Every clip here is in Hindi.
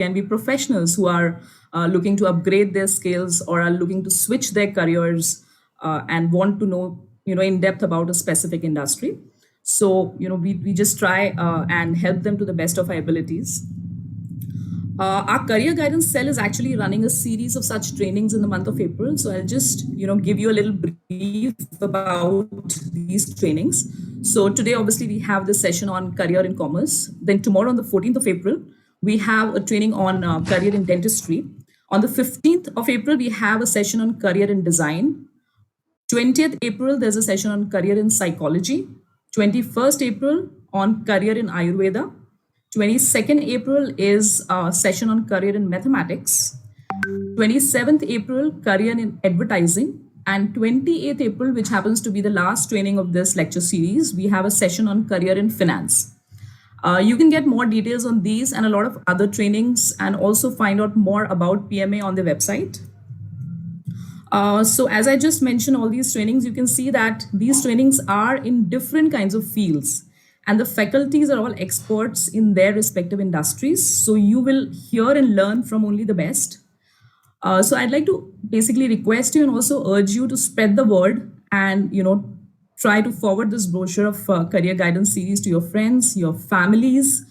can be professionals who are looking to upgrade their skills or are looking to switch their careers and want to know, in depth about a specific industry. So, we just try and help them to the best of our abilities. Our career guidance cell is actually running a series of such trainings in the month of April. So I'll just, give you a little brief about these trainings. So today, obviously, we have this session on career in commerce. Then tomorrow, on the 14th of April, we have a training on career in dentistry. On the 15th of April, we have a session on career in design. 20th April, there's a session on career in psychology. 21st April on career in Ayurveda. 22nd April is a session on career in mathematics. 27th April, career in advertising. And 28th April, which happens to be the last training of this lecture series, we have a session on career in finance. You can get more details on these and a lot of other trainings and also find out more about PMA on the website. So as I just mentioned, all these trainings, you can see that these trainings are in different kinds of fields and the faculties are all experts in their respective industries. So you will hear and learn from only the best. So I'd like to basically request you and also urge you to spread the word and, try to forward this brochure of career guidance series to your friends, your families,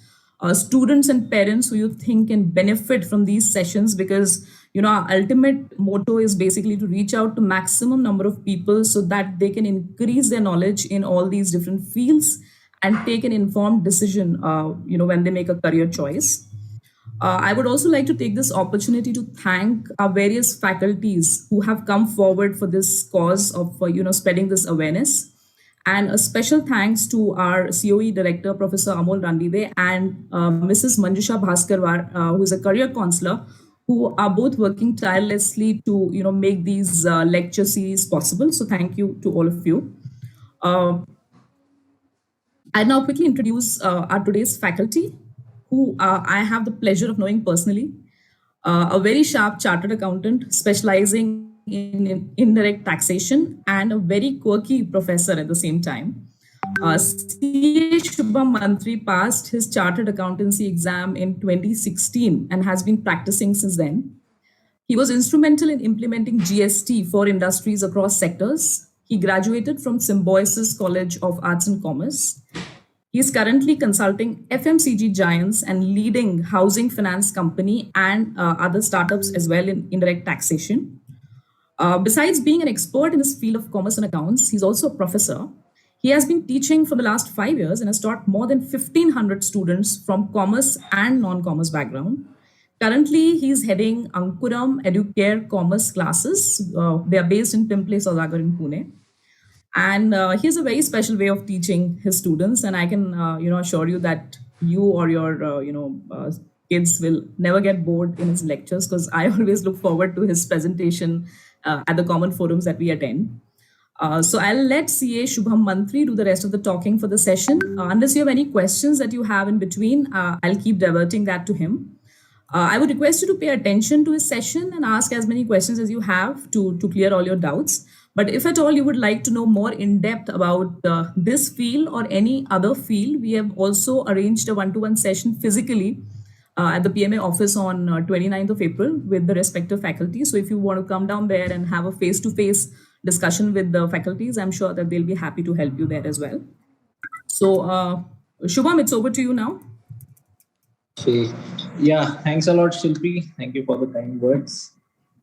students and parents who you think can benefit from these sessions, because our ultimate motto is basically to reach out to maximum number of people so that they can increase their knowledge in all these different fields and take an informed decision when they make a career choice. I would also like to take this opportunity to thank our various faculties who have come forward for this cause of spreading this awareness. And a special thanks to our COE director, Professor Amol Randide, and Mrs. Manjusha Bhaskarwar, who is a career counselor, who are both working tirelessly to make these lecture series possible. So thank you to all of you. I'll now quickly introduce our today's faculty, who I have the pleasure of knowing personally. A very sharp chartered accountant specializing in indirect taxation and a very quirky professor at the same time. CA Shubham Mantri passed his chartered accountancy exam in 2016 and has been practicing since then. He was instrumental in implementing GST for industries across sectors. He graduated from Symbiosis College of Arts and Commerce. He is currently consulting FMCG giants and leading housing finance company and other startups as well in indirect taxation. Besides being an expert in his field of commerce and accounts, he's also a professor. He has been teaching for the last 5 years and has taught more than 1,500 students from commerce and non-commerce background. Currently, he's heading Ankuram Educare Commerce classes. They are based in Pimple Saudagar in Pune. And he has a very special way of teaching his students. And I can, assure you that you or your, kids will never get bored in his lectures, because I always look forward to his presentation at the common forums that we attend. So I'll let CA Shubham Mantri do the rest of the talking for the session. Unless you have any questions that you have in between, I'll keep diverting that to him. I would request you to pay attention to his session and ask as many questions as you have to clear all your doubts. But if at all you would like to know more in depth about this field or any other field, we have also arranged a one-to-one session physically at the PMA office on 29th of April with the respective faculty. So if you want to come down there and have a face-to-face discussion with the faculties, I'm sure that they'll be happy to help you there as well. So Shubham, it's over to you now. Okay. Yeah, thanks a lot, Shilpi. Thank you for the kind words.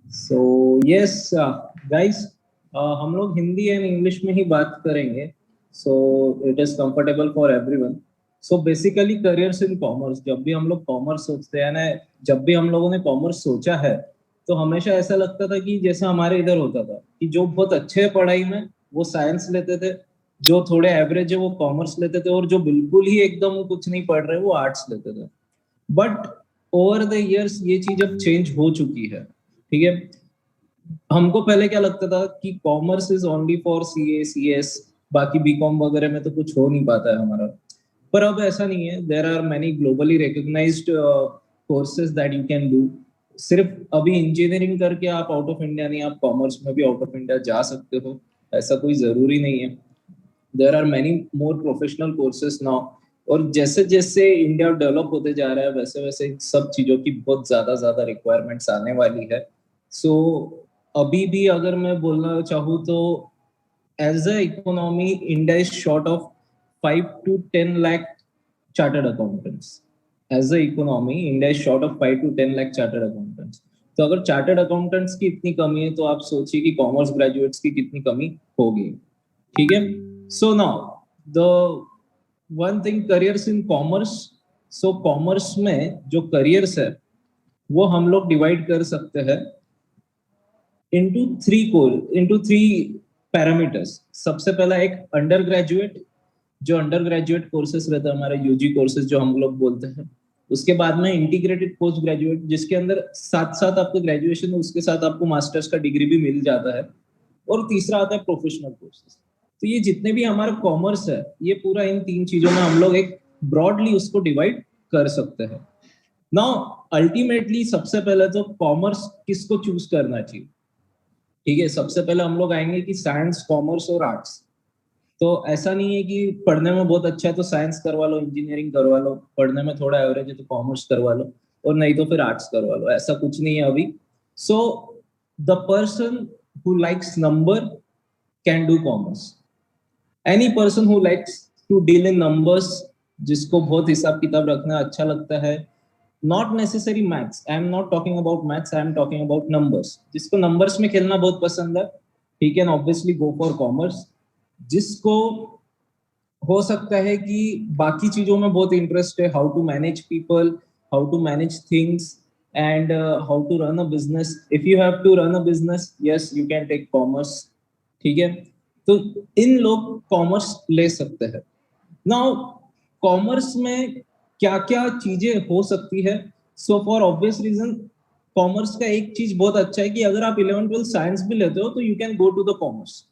So yes, guys, हम लोग हिंदी एंड इंग्लिश में ही बात करेंगे. So it is comfortable for everyone. So basically careers in commerce. जब भी हम लोग कॉमर्स सोचते हैं ना, जब भी हम लोगों ने कॉमर्स सोचा है, तो हमेशा ऐसा लगता था कि जैसा हमारे इधर होता था कि जो बहुत अच्छे हैं पढ़ाई में वो साइंस लेते थे, जो थोड़े एवरेज है वो कॉमर्स लेते थे, और जो बिल्कुल ही एकदम कुछ नहीं पढ़ रहे वो आर्ट्स लेते थे. बट ओवर द इयर्स ये चीज अब चेंज हो चुकी है. ठीक है, हमको पहले क्या लगता था कि commerce is only for CA CS, बाकी बीकॉम वगैरह में तो कुछ हो नहीं पाता है हमारा. पर अब ऐसा नहीं है. There are many globally recognised courses that you can do. सिर्फ अभी इंजीनियरिंग करके आप आउट ऑफ इंडिया नहीं, आप कॉमर्स में भी आउट ऑफ इंडिया जा सकते हो, ऐसा कोई जरूरी नहीं है. There are many more professional courses now. और जैसे जैसे इंडिया डेवलप होते जा रहा है वैसे वैसे इन सब चीजों की बहुत ज्यादा रिक्वायरमेंट्स आने वाली है। सो अभी भी अगर मैं बोलना चाहूँ तो as a economy, India is short of 5 to 10 lakh chartered accountants. As a economy, India is short of 5 to 10 lakh chartered accountants. तो अगर चार्टर्ड अकाउंटेंट्स की इतनी कमी है तो आप सोचिए कि कॉमर्स ग्रेजुएट्स की कितनी कमी होगी। ठीक है। So now the one thing, careers in commerce. So commerce में जो करियर्स है वो हम लोग डिवाइड कर सकते हैं into three पैरामीटर्स। सबसे पहला एक अंडर ग्रेजुएट, जो अंडर ग्रेजुएट कोर्सेस रहता है हमारा यूजी कोर्सेज जो हम लोग बोलते हैं। उसके बाद में इंटीग्रेटेड पोस्ट ग्रेजुएट, जिसके अंदर साथ साथ आपको ग्रेजुएशन उसके साथ आपको मास्टर्स का डिग्री भी मिल जाता है। और तीसरा आता है प्रोफेशनल कोर्सेज। तो ये जितने भी हमारा कॉमर्स है ये पूरा इन तीन चीजों में हम लोग एक ब्रॉडली उसको डिवाइड कर सकते हैं। नाउ अल्टीमेटली सबसे पहले तो कॉमर्स किसको चूज करना चाहिए। ठीक है, सबसे पहले हम लोग आएंगे कि साइंस, कॉमर्स और आर्ट्स। तो ऐसा नहीं है कि पढ़ने में बहुत अच्छा है तो साइंस करवा लो, इंजीनियरिंग करवा लो, पढ़ने में थोड़ा एवरेज है तो कॉमर्स करवा लो, और नहीं तो फिर आर्ट्स करवा लो। ऐसा कुछ नहीं है अभी। So the person who likes number can do commerce. Any person who likes to deal in numbers, जिसको बहुत हिसाब किताब रखना अच्छा लगता है, not necessary maths, I am not talking about maths, I am talking about numbers, जिसको नंबर्स में खेलना बहुत पसंद है, he can obviously go for commerce. जिसको हो सकता है कि बाकी चीजों में बहुत इंटरेस्ट है, how to manage people, how to manage things and how to run a business, if you have to run a business, yes you can take commerce. ठीक है, तो इन लोग कॉमर्स ले सकते हैं। नाउ कॉमर्स में क्या क्या चीजें हो सकती है। So for obvious reason commerce का एक चीज बहुत अच्छा है कि अगर आप 11th 12th साइंस भी लेते हो तो you can go to the commerce.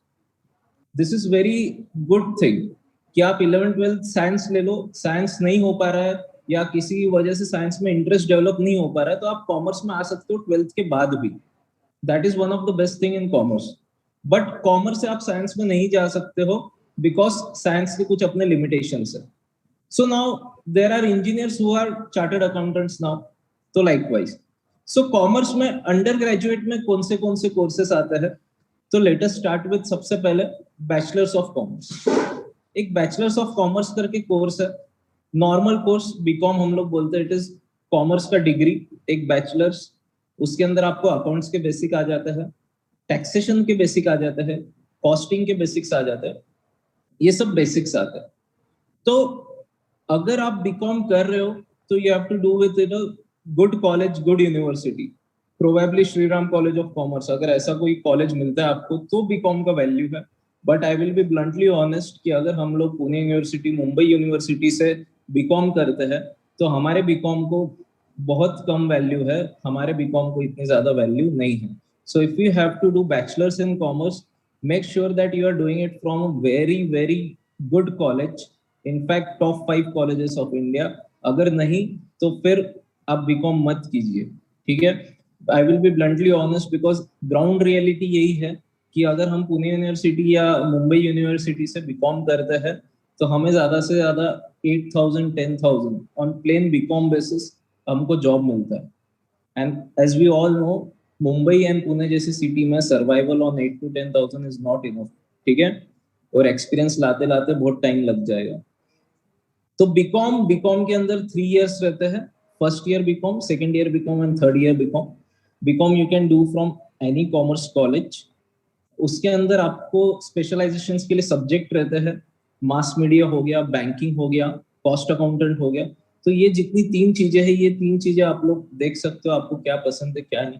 This is very good thing कि आप 11th 12th साइंस ले लो, साइंस नहीं हो पा रहा है या किसी वजह से साइंस में इंटरेस्ट डेवलप नहीं हो पा रहा है तो आप कॉमर्स में आ सकते हो 12th के बाद भी। That is one of the best thing in commerce. But commerce से आप साइंस में नहीं जा सकते हो बिकॉज साइंस के कुछ अपने लिमिटेशंस है। So now there are engineers who are chartered accountants now. तो likewise. So commerce में अंडर ग्रेजुएट में कौन से कोर्सेस आते हैं। तो लेट अस स्टार्ट विद सबसे पहले बैचलर्स ऑफ कॉमर्स। एक बैचलर्स ऑफ कॉमर्स करके कोर्स है, नॉर्मल कोर्स बीकॉम हम लोग बोलते हैं। इट इज कॉमर्स का डिग्री, एक बैचलर्स। उसके अंदर आपको अकाउंट्स के बेसिक आ जाते हैं, टैक्सेशन के बेसिक आ जाते हैं, कॉस्टिंग के बेसिक्स आ जाते हैं, ये सब बेसिक्स आते हैं। तो अगर आप बीकॉम कर रहे हो तो you have to do with in a good college, good university, probably Shriram college of commerce. अगर ऐसा कोई कॉलेज मिलता है आपको तो बीकॉम का वैल्यू है। But I will be bluntly honest कि अगर हम लोग पुणे यूनिवर्सिटी, मुंबई यूनिवर्सिटी से बीकॉम करते हैं तो हमारे बीकॉम को बहुत कम वैल्यू है, हमारे बीकॉम को इतनी ज्यादा वैल्यू नहीं है। So if you have to do bachelors in commerce, make sure that you are doing it from a very good college, in fact top 5 colleges of India। अगर नहीं तो फिर आप बीकॉम मत कीजिए। ठीक है, आई will be bluntly honest because ground reality यही है कि अगर हम पुणे यूनिवर्सिटी या मुंबई यूनिवर्सिटी से बीकॉम करते हैं तो हमें ज्यादा से ज्यादा 8,000 10,000 ऑन प्लेन बीकॉम बेसिस हमको जॉब मिलता है। And as we all know, Mumbai and Pune जैसी सिटी में survival on 8 to 10,000 is not enough. ठीक है, और एक्सपीरियंस लाते लाते बहुत टाइम लग जाएगा। तो बीकॉम, बीकॉम के अंदर 3 इयर्स रहते हैं, first year BCom, second year BCom and third year BCom. BCom you can do from any commerce college. उसके अंदर आपको स्पेशलाइजेशन के लिए सब्जेक्ट रहते हैं, मास मीडिया हो गया, बैंकिंग हो गया, कॉस्ट अकाउंटेंट हो गया। तो ये जितनी 3 चीजें हैं, ये 3 चीजें आप लोग देख सकते हो आपको क्या पसंद है क्या नहीं।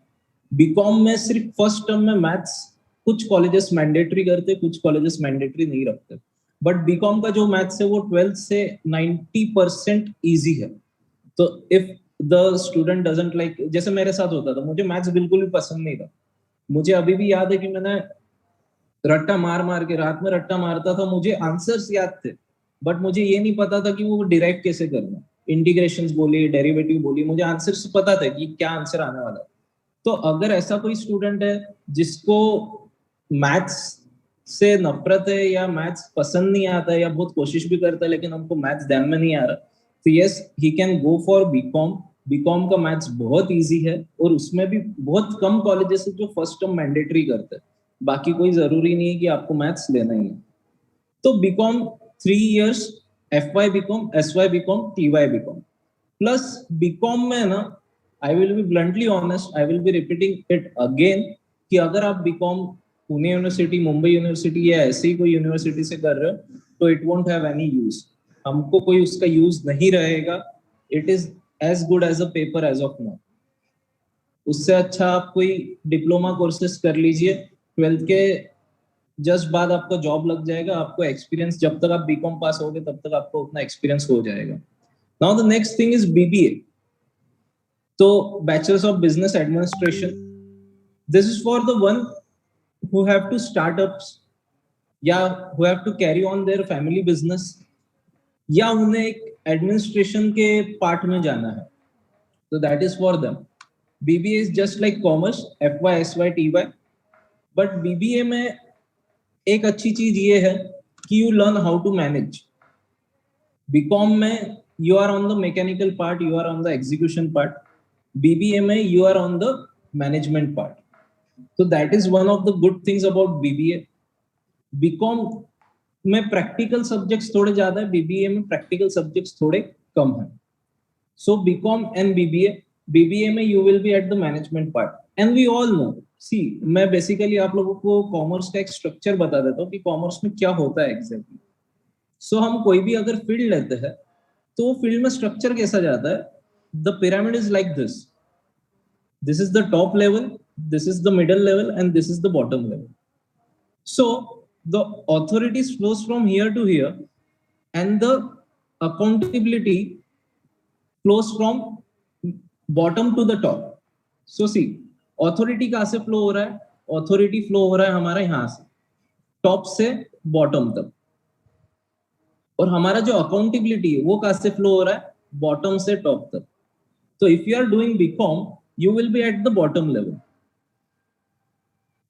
बीकॉम में सिर्फ फर्स्ट टर्म में मैथ्स कुछ कॉलेजेस मैंडेटरी करते, कुछ कॉलेजेस मैंडेटरी नहीं रखते। बट बीकॉम का जो मैथ्स है वो 12th से 90% ईजी है। तो if the student doesn't like, जैसे मेरे साथ होता था, मुझे मैथ्स बिल्कुल भी पसंद नहीं था। मुझे अभी भी याद है कि मैंने रट्टा मार मार के रात में रट्टा मारता था, मुझे आंसर्स याद थे बट मुझे ये नहीं पता था कि वो डिराइव कैसे करना। इंटीग्रेशंस बोली, डेरिवेटिव बोली, मुझे आंसर्स पता था कि क्या आंसर आने वाला है। तो अगर ऐसा कोई स्टूडेंट है जिसको मैथ्स से नफरत है या मैथ्स पसंद नहीं आता है या बहुत कोशिश भी करता है लेकिन हमको मैथ्स ध्यान में नहीं आ रहा, तो yes he can go for BCom. BCom का मैथ्स बहुत इजी है और उसमें भी बहुत कम कॉलेजेस है जो फर्स्ट टर्म मैंडेटरी करते हैं, बाकी कोई जरूरी नहीं है कि आपको मैथ्स लेना ही है। तो BCom 3 years, F Y BCom, S Y BCom, T Y BCom plus BCom में ना, I will be bluntly honest, I will be repeating it again कि अगर आप BCom Pune university, Mumbai university या ऐसे ही कोई यूनिवर्सिटी से कर रहे हो तो it won't have any use, हमको कोई उसका यूज नहीं रहेगा। It is as good as a paper as of now. उससे अच्छा आप कोई डिप्लोमा कोर्सेज कर लीजिए, 12th के जस्ट बाद आपका जॉब लग जाएगा, आपको एक्सपीरियंस, जब तक आप बीकॉम पास होगे तब तक आपको उतना एक्सपीरियंस हो जाएगा। Now the next thing is BBA. तो bachelors of business administration, this is for the one who have to startups या who have to carry on their family business या उन्हें एक एडमिनिस्ट्रेशन के पार्ट में जाना है, तो that is for them. BBA is just like commerce, F Y, S Y, T Y, but BBA में एक अच्छी चीज ये है कि you learn how to manage. B Com में you are on the mechanical part, you are on the execution part, BBA में you are on the management part. तो that is one of the good things about BBA. B Com में प्रैक्टिकल सब्जेक्ट्स थोड़े ज्यादा है, बीबीए में प्रैक्टिकल सब्जेक्ट्स थोड़े कम है। So B Com and BBA, BBA में you will be at the management part and we all know, see मैं बेसिकली आप लोगों को कॉमर्स का एक स्ट्रक्चर बता देता हूँ कि कॉमर्स में क्या होता है एग्जैक्टली। सो हम कोई भी अगर फील्ड लेते हैं तो फील्ड में स्ट्रक्चर कैसा जाता है, the pyramid is like this, this is the top level, this is the middle level, and this is the bottom level. So the authority flows from here to here and the accountability flows from bottom to the top. So see, authority कहाँ से flow हो रहा है, authority flow हो रहा है हमारा यहाँ से top से bottom तक, और हमारा जो accountability है वो कहाँ से flow हो रहा है, bottom से top तक। So if you are doing BCom, you will be at the bottom level.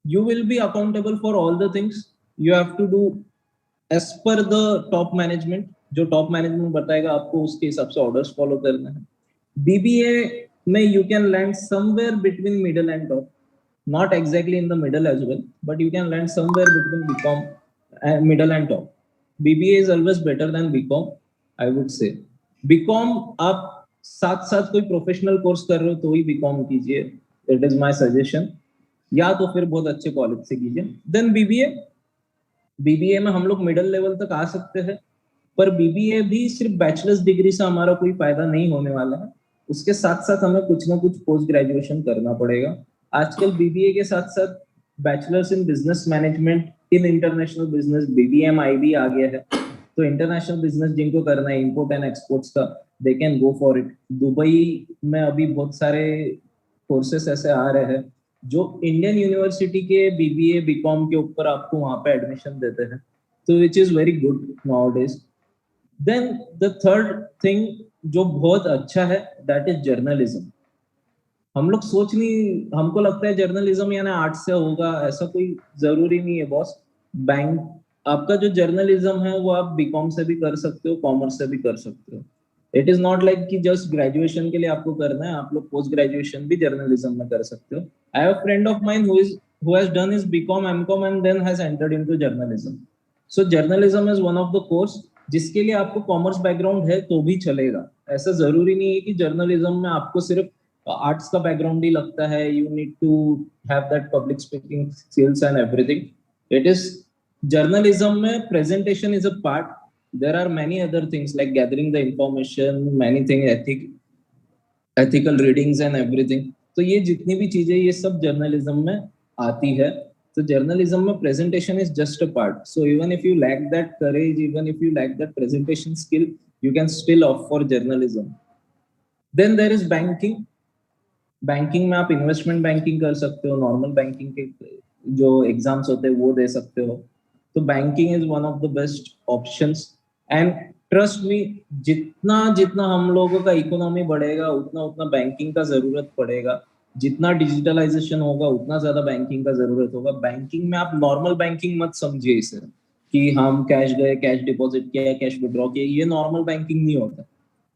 You will be accountable for all the things. You have to do as per the top management. जो top management बताएगा आपको उसके हिसाब से orders follow करना है। BBA में you can land somewhere between middle and top. Not exactly in the middle as well, but you can land somewhere between BCom and middle and top. BBA is always better than BCom, I would say. BCom आप साथ साथ कोई प्रोफेशनल कोर्स कर रहे हो तो ही बीकॉम कीजिए, इट इज माय सजेशन, या तो फिर बहुत अच्छे कॉलेज से कीजिए। देन बीबीए, बीबीए में हम लोग मिडिल लेवल तक आ सकते हैं, पर बीबीए भी सिर्फ बैचलर्स डिग्री से हमारा कोई फायदा नहीं होने वाला है, उसके साथ साथ हमें कुछ ना कुछ पोस्ट ग्रेजुएशन करना पड़ेगा। आजकल बीबीए के साथ साथ bachelors in business management in international business, BBMIB आ गया है, तो इंटरनेशनल बिजनेस जिनको करना है इंपोर्ट एंड एक्सपोर्ट्स का, they can go for it. Dubai में अभी बहुत सारे कोर्सेस ऐसे आ रहे हैं जो इंडियन यूनिवर्सिटी के बीबीए बीकॉम के ऊपर आपको वहां पे एडमिशन देते हैं, तो which is very good nowadays. Then the third thing जो बहुत अच्छा है दैट इज जर्नलिज्म। हम लोग सोच नहीं, हमको लगता है जर्नलिज्म यानी आर्ट से होगा, ऐसा कोई जरूरी नहीं है बॉस। बैंक आपका जो जर्नलिज्म है वो आप बीकॉम से भी कर सकते हो, कॉमर्स से भी कर सकते हो। इट इज नॉट लाइक कि जस्ट ग्रेजुएशन के लिए आपको करना है, आप लोग पोस्ट ग्रेजुएशन भी जर्नलिज्म में कर सकते हो। I have friend of mine who has done his BCom MCom and then has entered into journalism. So journalism is one of the course जिसके लिए आपको कॉमर्स बैकग्राउंड है तो भी चलेगा। ऐसा जरूरी नहीं है कि जर्नलिज्म में आपको सिर्फ आर्ट्स का बैकग्राउंड ही लगता है, you need to have that public speaking skills and everything. It is journalism में presentation is a part, there are many other things like gathering the information, many things, ethical readings and everything। तो ये जितनी भी चीजें ये सब जर्नलिज्म में आती है। तो जर्नलिज्म में presentation is just a part, so even if you lack that courage, even if you lack that presentation skill, you can still opt for journalism। then there is banking। Banking में आप इन्वेस्टमेंट बैंकिंग कर सकते हो, नॉर्मल बैंकिंग के जो एग्जाम्स होते हैं वो दे सकते हो। तो banking is one of the best options and trust me, जितना जितना हम लोगों का इकोनॉमी बढ़ेगा उतना उतना बैंकिंग का जरूरत पड़ेगा। जितना डिजिटलाइजेशन होगा उतना ज्यादा बैंकिंग का जरूरत होगा। बैंकिंग में आप नॉर्मल बैंकिंग मत समझिए इसे कि हम कैश गए, कैश डिपॉजिट किया, कैश विड्रॉ किया, ये नॉर्मल बैंकिंग नहीं होता।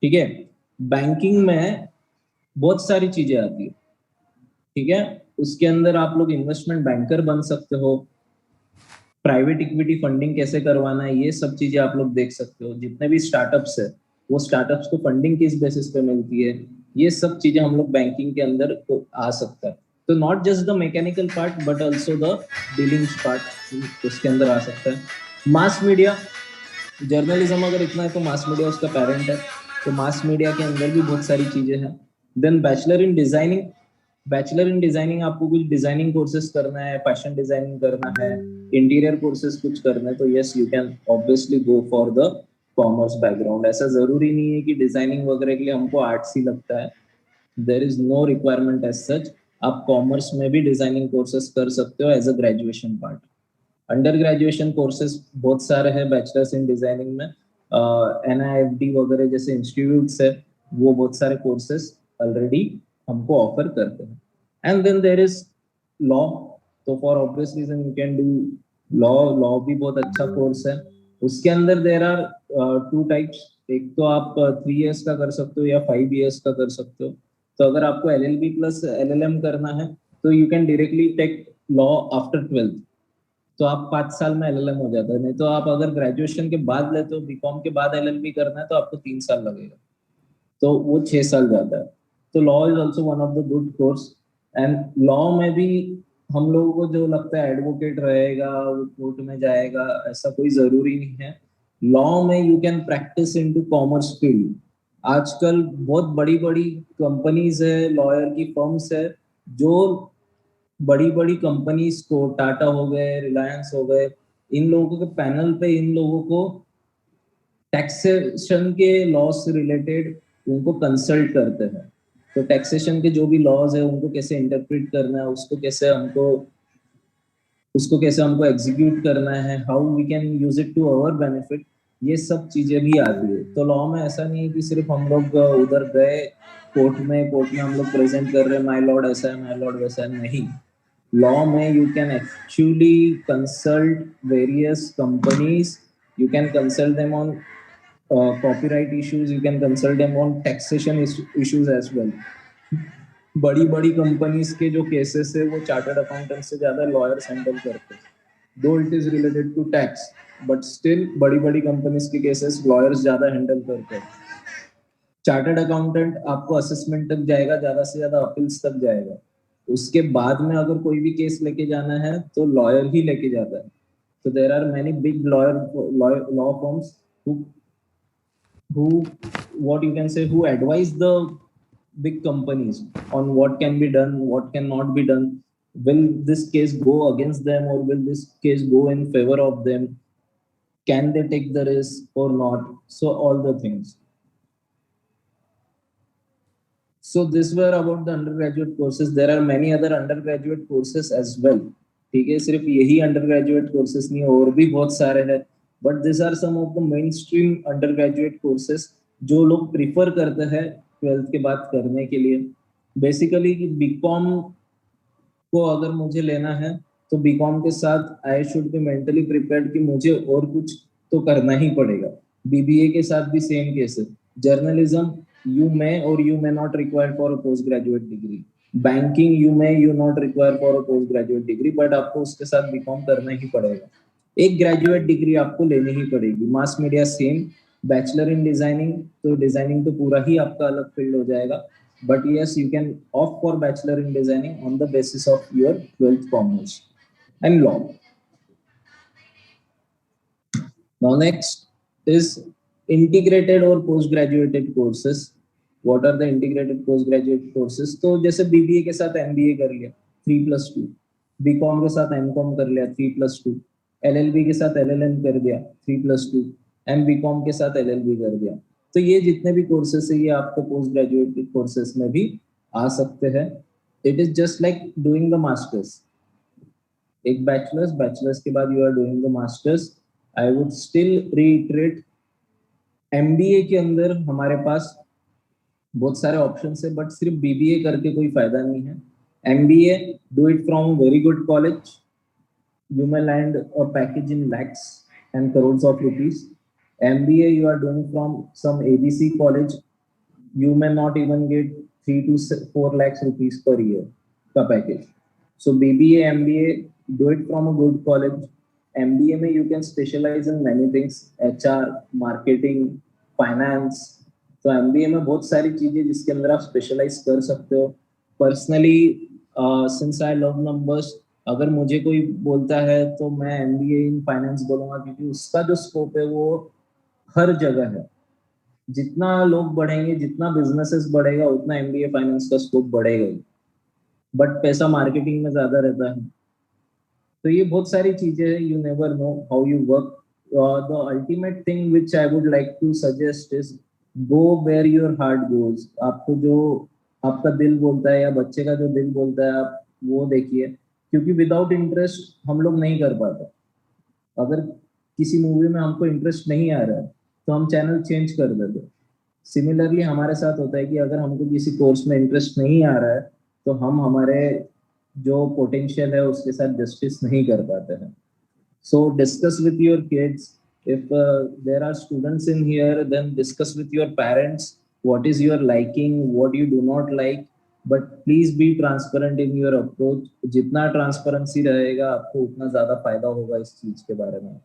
ठीक है, बैंकिंग में बहुत सारी चीजें आती है। ठीक है, उसके अंदर आप लोग इन्वेस्टमेंट बैंकर बन सकते हो, प्राइवेट इक्विटी फंडिंग कैसे करवाना है, ये सब चीजें आप लोग देख सकते हो। जितने भी स्टार्टअप्स है, वो स्टार्टअप्स को फंडिंग किस बेसिस पे मिलती है, ये सब चीजें हम लोग बैंकिंग के अंदर तो आ सकता है। तो not just the mechanical part but also the dealings part उसके अंदर आ सकता है। मास मीडिया, जर्नलिज्म अगर इतना है तो मास मीडिया उसका पेरेंट है। तो मास मीडिया के अंदर भी बहुत सारी चीजें हैं। Then bachelor in designing, bachelor in designing आपको कुछ डिजाइनिंग कोर्सेज करना है, फैशन डिजाइनिंग करना है, इंटीरियर कोर्सेज कुछ करना है, तो yes you can obviously go for the commerce background. ऐसा जरूरी नहीं है कि डिजाइनिंग वगैरह के लिए हमको आर्ट्स ही लगता है, there is no requirement as such. आप कॉमर्स में भी डिजाइनिंग कोर्सेज कर सकते हो as a graduation part. Under graduation courses बहुत सारे हैं बैचलर्स इन डिजाइनिंग में, NIFD वगैरह जैसे इंस्टीट्यूट्स है, वो बहुत सारे कोर्सेज ऑलरेडी हमको ऑफर करते हैं। And then there is law, तो for obvious reason you can do law. Law भी बहुत अच्छा कोर्स है। उसके अंदर देर आर 2 टाइप्स, एक तो आप 3 years का कर सकते हो या 5 years का कर सकते हो। तो अगर आपको LLB प्लस LLM करना है तो you can directly take law after 12th, तो आप 5 साल में LLM हो जाता है। नहीं तो आप अगर ग्रेजुएशन के बाद लेते हो, BCom के बाद LLB करना है तो आपको 3 साल लगेगा, तो वो 6 साल जाता है। तो law is also one of the good course. And law में भी हम लोगों को जो लगता है एडवोकेट रहेगा, वो कोर्ट में जाएगा, ऐसा कोई जरूरी नहीं है। लॉ में you can practice into commerce field. आजकल बहुत बड़ी बड़ी कंपनीज है, लॉयर की फर्म्स है, जो बड़ी बड़ी कंपनीज को, टाटा हो गए, रिलायंस हो गए, इन लोगों के पैनल पे इन लोगों को टैक्सेशन के लॉ से रिलेटेड उनको कंसल्ट करते हैं। तो टैक्सेशन के जो भी लॉज है उनको कैसे इंटरप्रेट करना है, उसको कैसे हमको एग्जीक्यूट करना है, how we can use it to our benefit, ये सब चीजें भी आती है। तो लॉ में ऐसा नहीं है कि सिर्फ हम लोग उधर गए कोर्ट में हम लोग प्रेजेंट कर रहे हैं माय लॉर्ड ऐसा है, माय लॉर्ड वैसा है, नहीं। लॉ में you can actually consult various companies, you can consult them on copyright issues, you can consult them on taxation issues as well। बड़ी बड़ी कंपनीज के जो केसेस है वो चार्टर्ड अकाउंटेंट से ज्यादा लॉयर्स हैंडल करते हैं, though it is related to tax, but still बड़ी बड़ी कंपनीज के केसेस लॉयर्स ज्यादा हैंडल करते हैं। चार्टर्ड अकाउंटेंट आपको असेसमेंट तक जाएगा, ज्यादा से ज्यादा अपील्स तक जाएगा, उसके बाद में अगर कोई भी केस लेके जाना है तो लॉयर ही लेके जाता है। तो there are many big law firms who what you can say who advise the big companies on what can be done, what cannot be done, will this case go against them or will this case go in favor of them, can they take the risk or not, so all the things. So this were about the undergraduate courses. There are many other undergraduate courses as well. ठीक है, सिर्फ यही undergraduate courses नहीं है, और भी बहुत सारे हैं, but these are some of the mainstream undergraduate courses जो लोग प्रीफर करते हैं 12th के बाद करने के लिए। बेसिकली बीकॉम को अगर मुझे लेना है तो बीकॉम के साथ I should be mentally prepared कि मुझे और कुछ तो करना ही पड़ेगा। BBA के साथ भी सेम केस है। Journalism you may or you may not require for a postgraduate degree, banking you not require for a postgraduate degree, but आपको उसके साथ बीकॉम करना ही पड़ेगा, एक ग्रेजुएट डिग्री आपको लेनी ही पड़ेगी। Mass media same, bachelor in designing, तो डिजाइनिंग तो पूरा ही आपका अलग फील्ड हो जाएगा, but yes you can opt for bachelor in designing on the basis of your 12th commerce and law. Now next is integrated or postgraduate courses. What are the integrated postgraduate courses? तो जैसे BBA के साथ MBA कर लिया 3+2, BCom के साथ MCom कर लिया 3+2, LLB के साथ LLM कर दिया 3+2, MBCom के साथ LLB कर दिया। तो ये जितने भी कोर्सेस है ये आपको पोस्ट ग्रेजुएट कोर्सेस में भी आ सकते हैं। It is just like doing the masters, एक बैचलर्स के बाद you are doing the masters. I would still reiterate, MBA के अंदर हमारे पास बहुत सारे ऑप्शन है, बट सिर्फ BBA करके कोई फायदा नहीं है। MBA, do it from very good college. You may land a package in lakhs and crores of rupees. MBA you are doing from some ABC college, you may not even get 3 to 4 lakhs rupees per year का package. So BBA, MBA, do it from a good college. MBA में you can specialize in many things, HR, marketing, finance. तो MBA में बहुत सारी चीजें जिसके अंदर आप स्पेशलाइज कर सकते हो. Personally since I love numbers, अगर मुझे कोई बोलता है तो मैं MBA इन फाइनेंस बोलूंगा, क्योंकि उसका जो स्कोप है वो हर जगह है. जितना लोग बढ़ेंगे, जितना बिजनेसेस बढ़ेगा, उतना MBA फाइनेंस का स्कोप बढ़ेगा ही. बट पैसा मार्केटिंग में ज्यादा रहता है. तो ये बहुत सारी चीजें हैं. You never know how you work. The ultimate thing which I would like to suggest is go where your heart goes. आपको जो आपका दिल बोलता है या बच्चे का जो दिल बोलता है, आप वो देखिए, क्योंकि विदाउट इंटरेस्ट हम लोग नहीं कर पाते. अगर किसी मूवी में हमको इंटरेस्ट नहीं आ रहा है तो हम चैनल चेंज कर देते. सिमिलरली हमारे साथ होता है कि अगर हमको किसी कोर्स में इंटरेस्ट नहीं आ रहा है तो हम हमारे जो पोटेंशियल है उसके साथ जस्टिस नहीं कर पाते हैं. So discuss with your kids. If there are students in here, then discuss with your parents what is your liking, what you do not like, but please be transparent in your approach. जितना ट्रांसपेरेंसी रहेगा आपको उतना ज्यादा फायदा होगा इस चीज के बारे में.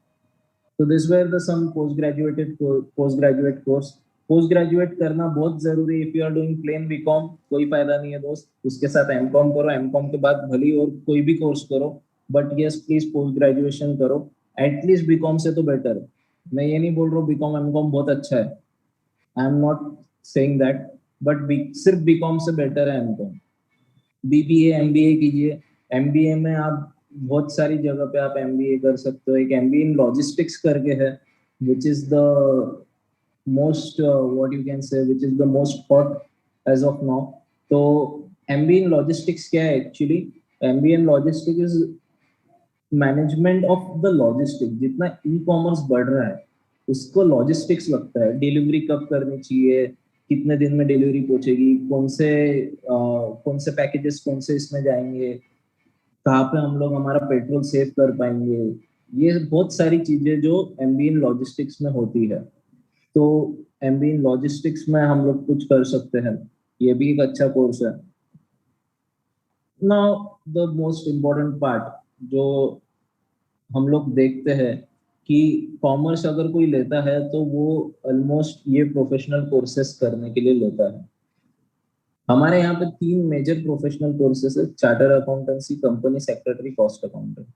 So this were the some postgraduate course. Post graduate करना बहुत जरूरी है. If you are doing plain BCom, कोई फायदा नहीं है दोस्त. उसके साथ एमकॉम करो. एमकॉम के बाद भली और कोई भी कोर्स करो, but yes please post graduation करो. एटलीस्ट बीकॉम से तो बेटर है. मैं ये नहीं बोल रहा हूँ बीकॉम एमकॉम बहुत अच्छा है, आई am not saying that, but सिर्फ बीकॉम से बेटर है एमकॉम. बीबीए एमबीए कीजिए. एमबीए में आप बहुत सारी जगह पे आप एमबीए कर सकते हो. एक एमबीए इन लॉजिस्टिक्स करके है, which is the most what you can say which is the most hot as of now. तो एमबीए इन लॉजिस्टिक्स क्या है actually? MBA in logistic is management of the logistic. जितना ई कॉमर्स बढ़ रहा है उसको लॉजिस्टिक्स लगता है. डिलीवरी कब करनी चाहिए, कितने दिन में डिलीवरी पहुंचेगी, कौन से पैकेजेस कौन से इसमें जाएंगे, कहाँ पे हम लोग हमारा पेट्रोल सेव कर पाएंगे. ये बहुत सारी चीजें जो एमबीए इन लॉजिस्टिक्स में होती है. तो एमबीए इन लॉजिस्टिक्स में हम लोग कुछ कर सकते हैं. ये भी एक अच्छा कोर्स है. Now the most important part जो हम लोग देखते हैं कि कॉमर्स अगर कोई लेता है तो वो ऑलमोस्ट ये प्रोफेशनल कोर्सेस करने के लिए लेता है. हमारे यहाँ पे 3 मेजर प्रोफेशनल कोर्सेस है: charter accountancy, company secretary, cost accountant.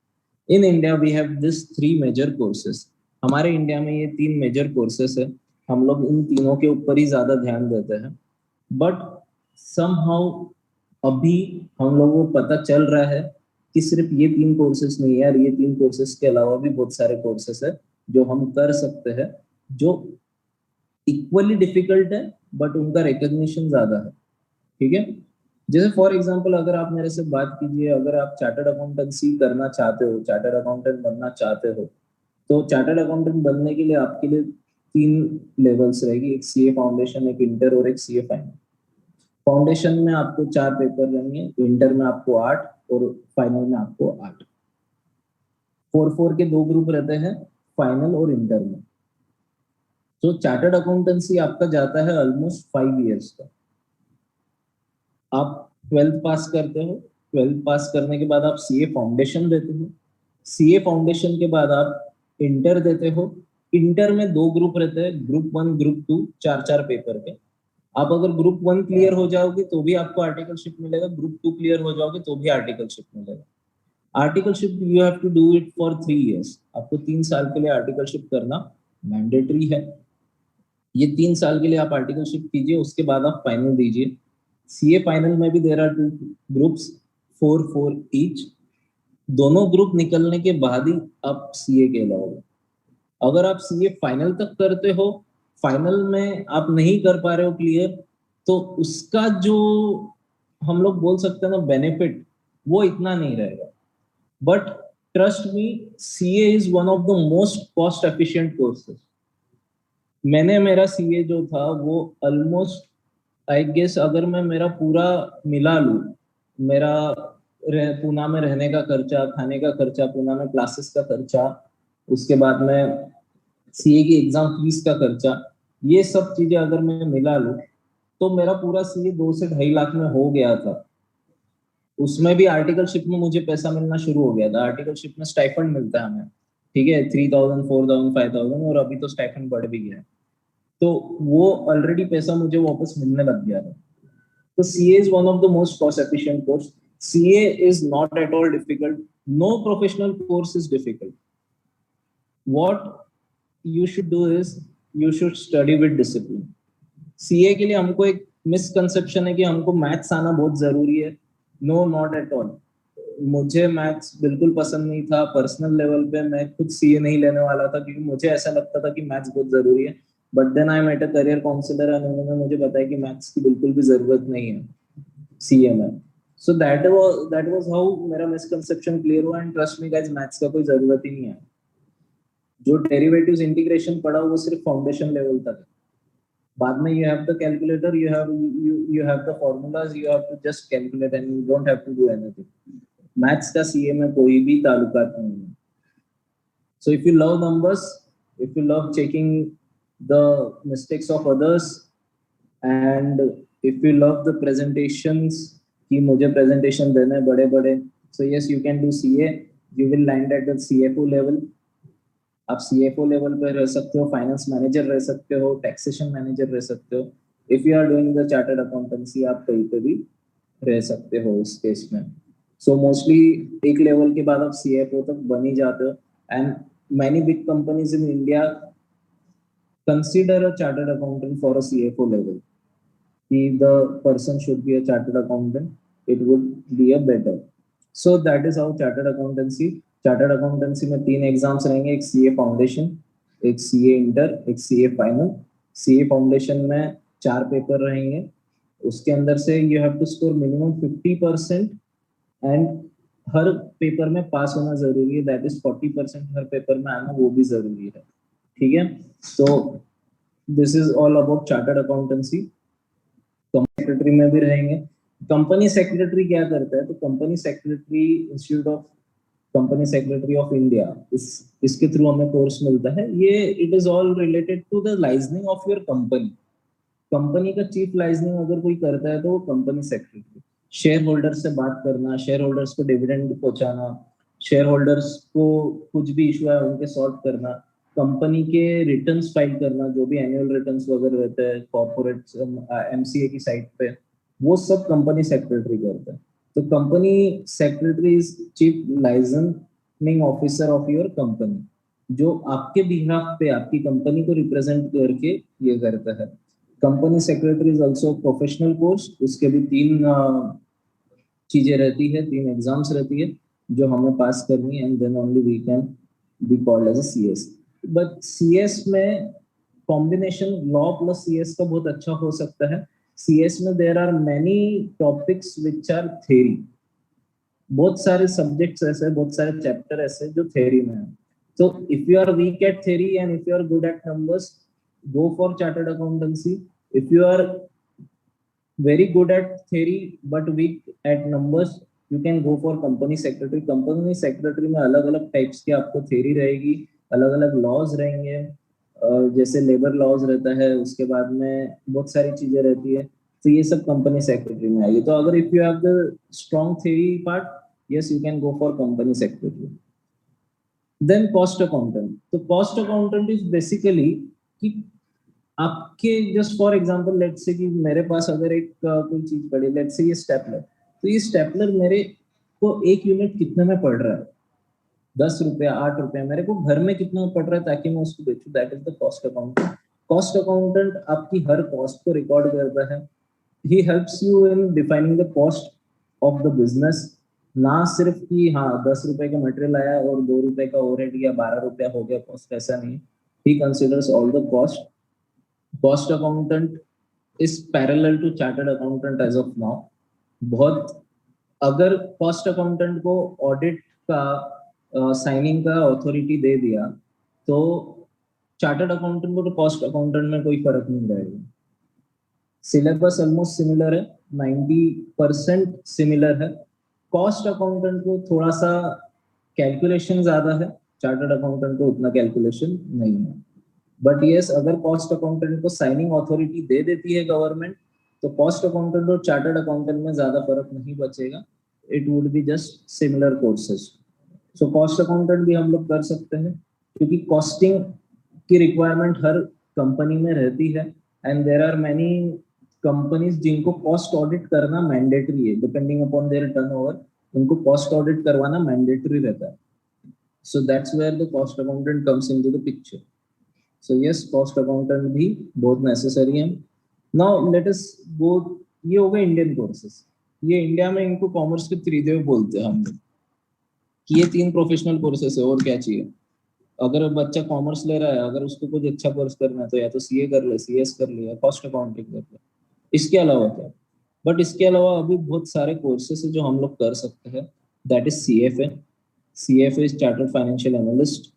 In India we have this 3 major courses. हमारे इंडिया में ये 3 मेजर कोर्सेस है. हम लोग इन तीनों के ऊपर ही ज्यादा ध्यान देते हैं. बट समहाउ अभी हम लोगों को पता चल रहा है कि सिर्फ ये 3 कोर्सेस नहीं है यार, ये 3 कोर्सेस के अलावा भी बहुत सारे कोर्सेस है जो हम कर सकते हैं, जो इक्वली डिफिकल्ट है बट उनका रिकॉग्निशन ज्यादा है. ठीक है. जैसे फॉर एग्जांपल अगर आप मेरे से बात कीजिए, अगर आप चार्टर्ड अकाउंटेंसी करना चाहते हो, चार्टर्ड अकाउंटेंट बनना चाहते हो, तो चार्टर्ड अकाउंटेंट बनने के लिए आपके लिए 3 लेवल्स रहेगी: एक सीए फाउंडेशन, एक इंटर और एक सीए फाइनल. फाउंडेशन में आपको 4 पेपर रहेंगे, इंटर में आपको 8 और फाइनल में आपको 8. 4-4 के 2 ग्रुप रहते हैं फाइनल और इंटर में. तो चार्टर्ड अकाउंटेंसी आपका जाता है ऑलमोस्ट 5 इयर्स का. आप 12th पास करते हो. 12th पास करने के बाद आप सीए फाउंडेशन देते हो. सीए फाउंडेशन के बाद आप इंटर देते हो. इंटर में 2 ग्रुप रहते हैं, ग्रुप 1 ग्रुप 2, 4-4 पेपर के. आप अगर ग्रुप 1 क्लियर हो जाओगे तो भी आपको आर्टिकलशिप मिलेगा, ग्रुप 2 क्लियर हो जाओगे तो भी आर्टिकलशिप मिलेगा. Articleship you have to do it for 3 years. आपको 3 साल के लिए आर्टिकलशिप करना मैंडेटरी है. ये 3 साल के लिए आप आर्टिकलशिप कीजिए, उसके बाद आप फाइनल दीजिए. सीए फाइनल में भी देयर आर 2 ग्रुप्स, 4-4 ईच. दोनों ग्रुप निकलने के बाद ही आप सीए कहलाओगे. अगर आप सीए फाइनल तक करते हो, फाइनल में आप नहीं कर पा रहे हो क्लियर, तो उसका जो हम लोग बोल सकते हैं ना बेनिफिट, वो इतना नहीं रहेगा. But trust me, CA is one of the most cost efficient courses. मैंने मेरा सीए जो था वो ऑलमोस्ट आई गेस अगर मैं मेरा पूरा मिला लूं मेरा पूना में रहने का खर्चा, खाने का खर्चा, पूना में क्लासेस का खर्चा, उसके बाद में सीए की एग्जाम फीस का खर्चा, ये सब चीजें अगर मैं मिला लूं तो मेरा पूरा सीए 2 से 2.5 लाख में हो गया था। उसमें भी आर्टिकलशिप में मुझे पैसा मिलना शुरू हो गया था। आर्टिकलशिप में स्टाइफंड मिलता है हमें, ठीक है, 3000, 4000, 5000, और अभी तो स्टाइफंड बढ़ भी गया है। तो वो ऑलरेडी पैसा मुझे वापस मिलने लग गया था। तो CA is one of the most cost efficient course. CA is not at all difficult, no professional course is difficult. What you should do is you should study with discipline. CA के लिए हमको एक मिसकंसेप्शन है कि हमको मैथ्स आना बहुत जरूरी है। No, not at all. मुझे मैथ्स बिल्कुल पसंद नहीं था। पर्सनल लेवल पे मैं खुद सीए नहीं लेने वाला था क्योंकि मुझे ऐसा लगता था कि मैथ्स बहुत जरूरी है। But then I met a career counsellor and उन्होंने मुझे बताया कि मैथ्स की बिल्कुल भी जरूरत नहीं है सीए में। सो दैट वाज हाउ मेरा मिसकंसेप्शन क्लियर हुआ। And trust me guys, maths का कोई जरूरत ही नहीं है। जो डेरिवेटिव्स इंटीग्रेशन पढ़ा वो सिर्फ फाउंडेशन लेवल तक है। बाद में you have the calculator, you have the formulas, you have to just calculate and you don't have to do anything. Maths का सीए में कोई भी ताल्लुकात नहीं है। So if you love numbers, if you love checking the mistakes of others, and if you love the presentations कि मुझे presentation देने बड़े बड़े, so yes you can do CA. You will land at the CFO level. आप सीएफओ लेवल पे रह सकते हो, फाइनेंस मैनेजर रह सकते हो, टैक्सेशन मैनेजर रह सकते हो। If you are doing the chartered accountancy, आप कहीं पे भी रह सकते हो इस केस में। सो मोस्टली एक लेवल के बाद आप सीएफओ तक बन ही जाते हो। And many big companies in India consider a chartered accountant for a CFO level. कि the person should be a chartered accountant, it would be a better. So that is how chartered accountancy में 3 एग्जाम्स रहेंगे, एक सीए फाउंडेशन, एक सीए इंटर, एक सीए फाइनल। सीए फाउंडेशन में 4 पेपर रहेंगे, उसके अंदर से you have to score minimum 50%। And हर पेपर में पास होना जरूरी है, दैट इज 40% हर पेपर में आना वो भी जरूरी है, ठीक है। तो this is all about chartered accountancy. Secretary में भी रहेंगे। कंपनी सेक्रेटरी क्या करता है, तो company secretary institute of company secretary of India, इसके थ्रू हमें कोर्स मिलता है। ये it is all related to the liaisoning of your company. Company का चीफ लाइजनिंग अगर कोई करता है तो वो कंपनी सेक्रेटरी। शेयर होल्डर्स से बात करना, शेयर होल्डर्स को डिविडेंड पहुंचाना, शेयर होल्डर्स को कुछ भी इशू है उनके सॉल्व करना, कंपनी के रिटर्न्स फाइल करना, जो भी एनुअल रिटर्न्स वगैरह रहते हैं कॉर्पोरेट एमसीए की साइट पे, वो सब कंपनी सेक्रेटरी करता है। तो company secretary is chief liaisoning officer of your company, जो आपके बिहाफ पे आपकी कंपनी को रिप्रेजेंट करके ये करता है। Company secretary is also professional course. उसके भी 3 चीजें रहती है, 3 एग्जाम्स रहती है जो हमें पास करनी है, and then only we can be called as a CS. But CS में कॉम्बिनेशन लॉ प्लस सीएस का बहुत अच्छा हो सकता है। सीएस में there are many topics which are theory. बहुत सारे सब्जेक्ट्स ऐसे, बहुत सारे चैप्टर ऐसे जो थ्योरी में है। तो if you are weak at theory and if you are good at numbers, go for chartered accountancy. If you are very good at theory but weak at numbers, you can go for company secretary. Company secretary में अलग अलग टाइप्स की आपको थ्योरी रहेगी, अलग अलग लॉज रहेंगे, जैसे लेबर लॉज रहता है, उसके बाद में बहुत सारी चीजें रहती है। तो ये सब कंपनी सेक्रेटरी में आएगी। तो अगर if you have the strong theory part, yes you can go for company secretary. Then cost accountant. तो कॉस्ट अकाउंटेंट इज बेसिकली कि आपके just for example let's say कि मेरे पास अगर एक कोई चीज पड़ी, लेट्स से ये स्टेपलर, तो ये स्टेपलर मेरे को 1 यूनिट कितने में पड़ रहा है, 10 रुपया, 8 रुपया, मेरे को घर में कितना पड़ रहा है ताकि मैं उसको बेचूं, that is the cost accountant. Cost accountant आपकी हर कॉस्ट को रिकॉर्ड करता है। He helps you in defining the cost of the business. ना सिर्फ कि हाँ 10 रुपए का मटेरियल आया और 2 रुपए का ओवरहेड या 12 रुपया हो गया कॉस्ट, ऐसा नहीं। He considers all the cost. Cost accountant is parallel to chartered accountant as of now. बहुत अगर कॉस्ट अकाउंटेंट को ऑडिट का साइनिंग का अथॉरिटी दे दिया तो चार्टर्ड अकाउंटेंट को तो कॉस्ट अकाउंटेंट में कोई फर्क नहीं रहेगा। सिलेबस ऑलमोस्ट सिमिलर है, 90% सिमिलर है। कॉस्ट अकाउंटेंट को थोड़ा सा कैलकुलेशन ज्यादा है, चार्टर्ड अकाउंटेंट को उतना कैलकुलेशन नहीं है। बट यस, अगर कॉस्ट अकाउंटेंट को साइनिंग अथॉरिटी दे देती है गवर्नमेंट, तो कॉस्ट अकाउंटेंट और चार्टर्ड अकाउंटेंट में ज्यादा फर्क नहीं बचेगा। It would be just similar courses. So cost accountant भी हम लोग कर सकते हैं, क्योंकि कॉस्टिंग की रिक्वायरमेंट हर कंपनी में रहती है। And there are many companies जिनको कॉस्ट ऑडिट करना मैंडेटरी है, डिपेंडिंग अपॉन देयर टर्नओवर, उनको कॉस्ट ऑडिट करवाना मैंडेटरी रहता है। So that's where the cost accountant comes into the picture. So yes, cost accountant भी बहुत नेसेसरी है। नाउ लेट अस गो, ये हो गए इंडियन कोर्सेस। ये इंडिया में इनको कॉमर्स के त्रिदेव बोलते हैं हम लोग, कि ये 3 प्रोफेशनल कोर्सेस है, और क्या चाहिए। अगर बच्चा कॉमर्स ले रहा है, अगर उसको कुछ अच्छा कोर्स करना है, तो या तो सीए कर ले, सीएस कर ले, या कॉस्ट अकाउंटिंग कर ले। इसके अलावा क्या? बट इसके अलावा अभी बहुत सारे कोर्सेस है जो हम लोग कर सकते हैं। That is CFA. CFA is chartered financial analyst.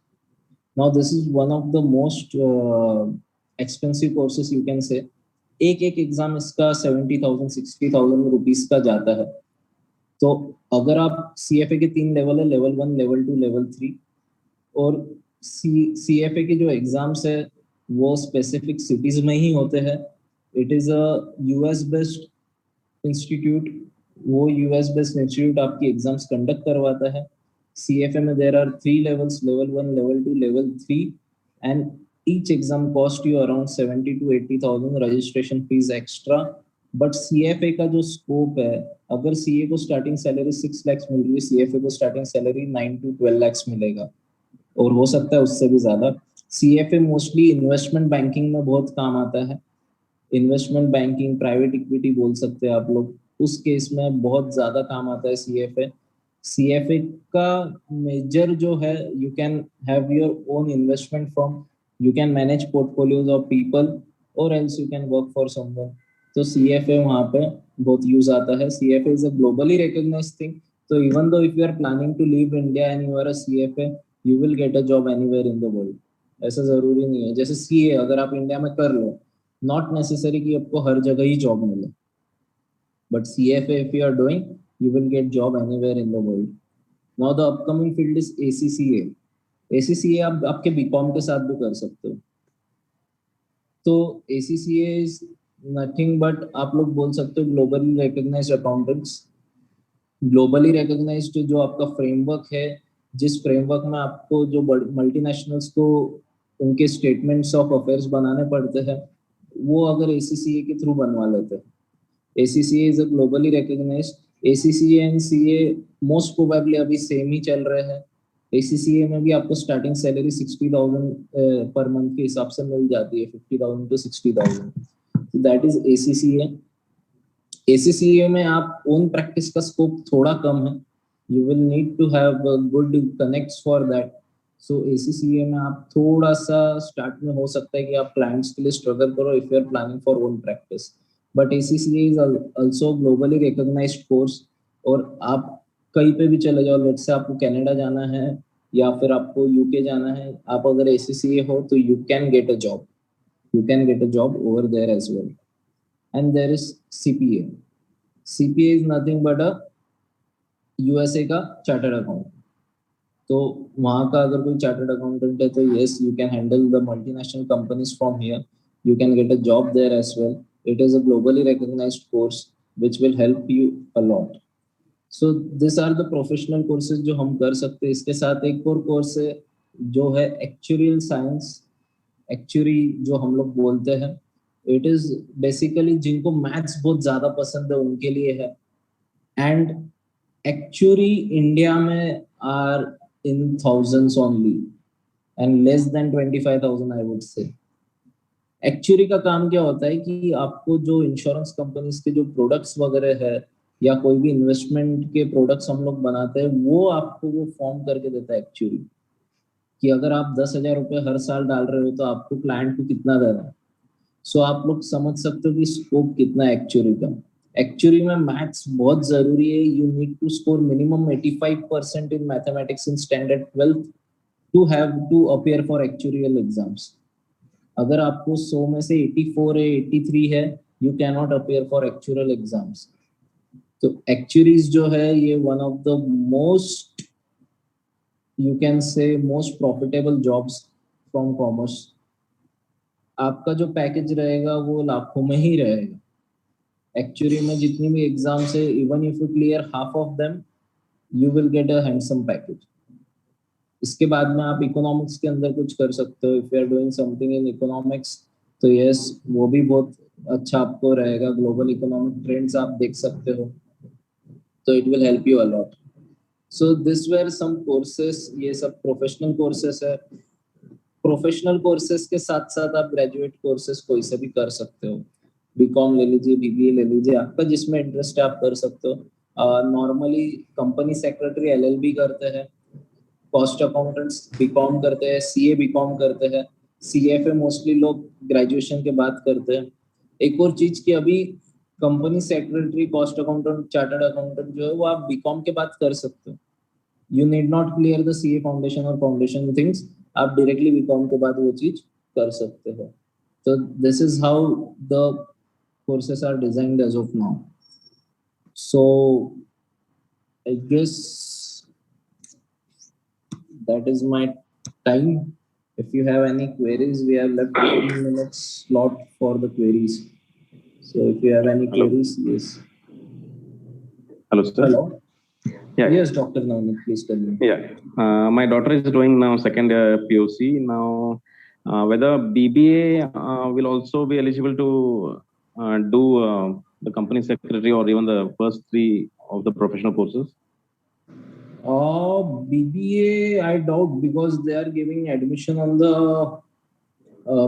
Now this is one of the most expensive courses you can से। एक एक एग्जाम इसका 70,000 60,000 रुपीज का जाता है। तो अगर आप सीएफए के 3 लेवल है, लेवल 1, लेवल 2, लेवल 3, और सीएफए के जो एग्जाम्स है वो स्पेसिफिक सिटीज में ही होते हैं। It is a US based institute. वो यूएस बेस्ड इंस्टीट्यूट आपकी एग्जाम्स कंडक्ट करवाता है। सीएफए में there are 3 levels, level 1, level 2, level 3, and each exam cost you around 70 to 80,000 registration fees extra। But CFA का जो स्कोप है, अगर सीए को स्टार्टिंग सैलरी 6 लाख मिल रही है, सीएफए को स्टार्टिंग सैलरी 9 to 12 लाख मिलेगा, और हो सकता है उससे भी ज्यादा। सीएफए मोस्टली इन्वेस्टमेंट बैंकिंग में बहुत काम आता है। इन्वेस्टमेंट बैंकिंग, प्राइवेट इक्विटी बोल सकते हैं आप लोग, उस केस में बहुत ज्यादा काम आता है सीएफए। सीएफए का मेजर जो है, you can have your own investment firm, you can manage portfolios of people, और else you can work for someone. तो सीएफए वहाँ पे बहुत यूज आता है। CFA is a globally recognized thing. तो even though if you are planning to leave India and you are a CFA, you will get a job anywhere in the world. ऐसा जरूरी नहीं है, जैसे सीए अगर आप इंडिया में कर लो, नॉट नेसेसरी कि आपको हर जगह ही जॉब मिले, but CFA if you are doing, you will get job anywhere in the world। Now the upcoming field is ACCA। ACCA आप आपके बीकॉम के साथ भी कर सकते हो। तो ACCA is nothing but आप लोग बोल सकते हो globally recognised accountants. Globally recognised जो आपका फ्रेमवर्क है, जिस फ्रेमवर्क में आपको जो मल्टीनेशनल्स को उनके स्टेटमेंट्स ऑफ अफेयर्स बनाने पड़ते हैं, वो अगर ACCA के थ्रू बनवा लेते हैं। ACCA is a globally recognized। ACCA and CA most probably अभी सेम ही चल रहे हैं। ACCA में भी आपको स्टार्टिंग सैलरी 60,000 पर मंथ के हिसाब से मिल जाती है, 50,000 to 60,000। That is ACCA। ACCA में आप ओन प्रैक्टिस का स्कोप थोड़ा कम है, you will need to have good connects for that. So ACCA में आप थोड़ा सा स्टार्ट में हो सकता है कि आप क्लाइंट्स के लिए स्ट्रगल करो if you are planning for own practice. But ACCA is also globally recognised course, और आप कहीं पे भी चले जाओ, लेट्स से आपको कनाडा जाना है या फिर आपको यूके जाना है, आप अगर ACCA हो तो you can get a job, you can get a job over there as well. And there is CPA। CPA is nothing but a USA का चार्टर्ड अकाउंट। तो वहाँ का अगर कोई चार्टर्ड अकाउंटेंट है तो yes, you can handle the multinational companies from here, you can get a job there as well। It is a globally recognized course which will help you a lot। So these are the professional courses जो हम कर सकते हैं। इसके साथ एक और कोर्स है जो है एक्चुरियल साइंस। एक्चुरी जो हम लोग बोलते हैं, इट इज बेसिकली जिनको मैथ्स बहुत ज्यादा पसंद है उनके लिए है। एंड एक्चुरी इंडिया में are in thousands only, and less than 25,000 I would say. Actually का काम क्या होता है कि आपको जो इंश्योरेंस कंपनीज के जो प्रोडक्ट्स वगैरह है, या कोई भी इन्वेस्टमेंट के प्रोडक्ट्स हम लोग बनाते हैं, वो आपको वो फॉर्म करके देता है एक्चुअली, कि अगर आप 10,000 रुपये हर साल डाल रहे हो तो आपको क्लाइंट को कितना देना है। सो आप लोग समझ सकते हो कि स्कोप कितना है एक्चुअली का। एक्चुअली में मैथ्स बहुत जरूरी है। You need to score minimum 85% in mathematics in standard 12th to have to appear for actuarial exams. अगर आपको 100 में से 84 है, 83 है, you cannot appear for actuarial exams. तो actuaries जो है ये one of the most, you can say, most profitable jobs from commerce. आपका जो पैकेज रहेगा वो लाखों में ही रहेगा। एक्चुअली में जितनी भी एग्जाम्स है, even if you clear half of them, you will get a handsome package. इसके बाद में आप इकोनॉमिक्स के अंदर कुछ कर सकते हो। If you are doing something in economics तो यस, वो भी बहुत अच्छा आपको रहेगा। ग्लोबल इकोनॉमिक ट्रेंड्स आप देख सकते हो, तो it will help you a lot. So this were some courses, ये सब प्रोफेशनल कोर्सेस है। प्रोफेशनल कोर्सेस के साथ साथ आप ग्रेजुएट कोर्सेस कोई से भी कर सकते हो। बीकॉम ले लीजिए, बीबीए ले लीजिए, आपका जिसमें इंटरेस्ट है आप कर सकते हो। नॉर्मली कंपनी सेक्रेटरी एलएलबी करते हैं, कॉस्ट अकाउंटेंट्स बीकॉम करते हैं, सीए बीकॉम करते हैं, सीएफए मोस्टली लोग ग्रेजुएशन के बाद करते हैं। एक और चीज की, अभी company secretary, cost accountant, chartered accountant जो है वो आप बीकॉम के बाद कर सकते हो। You need not clear the CA foundation और फाउंडेशन थिंग्स, आप डायरेक्टली बीकॉम के बाद वो चीज कर सकते हो। तो this is how the courses are designed as of now. So I guess that is my time. If you have any queries, we have left 15 minutes slot for the queries. So if you have any queries, yes. Hello, sir. Hello. Yeah. Yes, Dr. Navneet, please tell me. Yeah. My daughter is doing now second POC now. Whether BBA will also be eligible to do the company secretary or even the first three of the professional courses? BBA, I doubt, because they are giving admission on the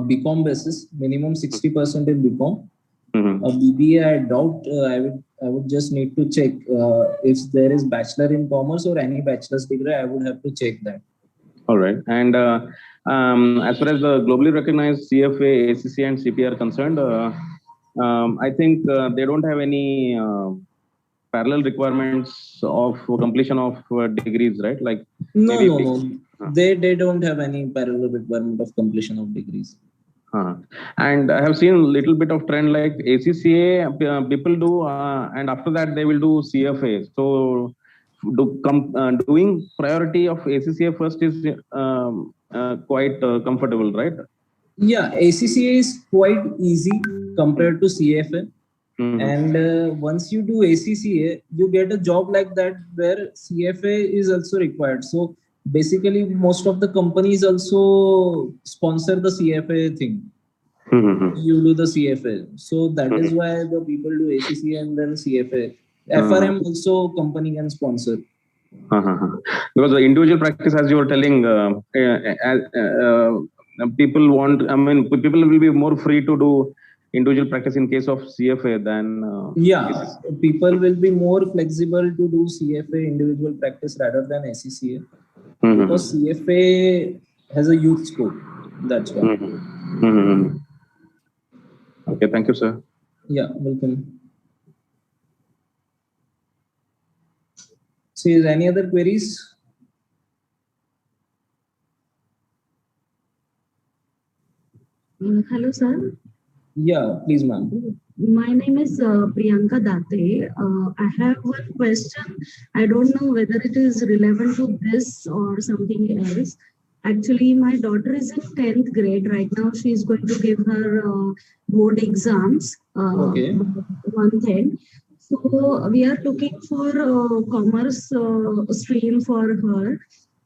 BCom basis, minimum 60% in BCom. BBA, I doubt. I would just need to check if there is bachelor in commerce or any bachelor's degree. I would have to check that. All right. And as far as the globally recognized CFA, ACCA, and CPA are concerned, I think they don't have any parallel requirements of completion of degrees, right? Like no. They don't have any parallel requirement of completion of degrees. And I have seen a little bit of trend like ACCA people do, and after that they will do CFA. So doing priority of ACCA first is quite comfortable, right? Yeah, ACCA is quite easy compared to CFA. And once you do ACCA, you get a job like that where CFA is also required. So basically, most of the companies also sponsor the CFA thing. You do the CFA. So that is why the people do ACCA and then CFA. FRM also company can sponsor. Because the individual practice, as you were telling, people want, I mean, people will be more free to do individual practice in case of CFA than people will be more flexible to do CFA individual practice rather than ACCA, because CFA has a huge scope. That's why. Okay, thank you, sir. Yeah, welcome. So, is any other queries? Hello, sir. Yeah, please, ma'am. My name is Priyanka Date. I have one question. I don't know whether it is relevant to this or something else. Actually, my daughter is in 10th grade right now. She is going to give her board exams month end. So we are looking for commerce stream for her.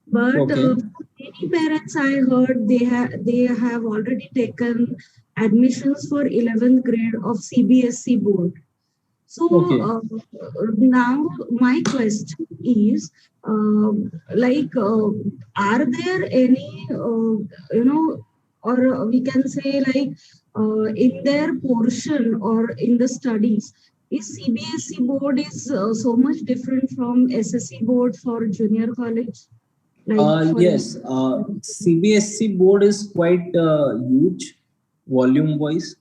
But many parents, I heard, they have already taken admissions for 11th grade of CBSE board. So now my question is, are there any, or we can say like in their portion or in the studies, is CBSE board is so much different from SSE board for junior college? Yes, CBSE board is quite huge volume wise,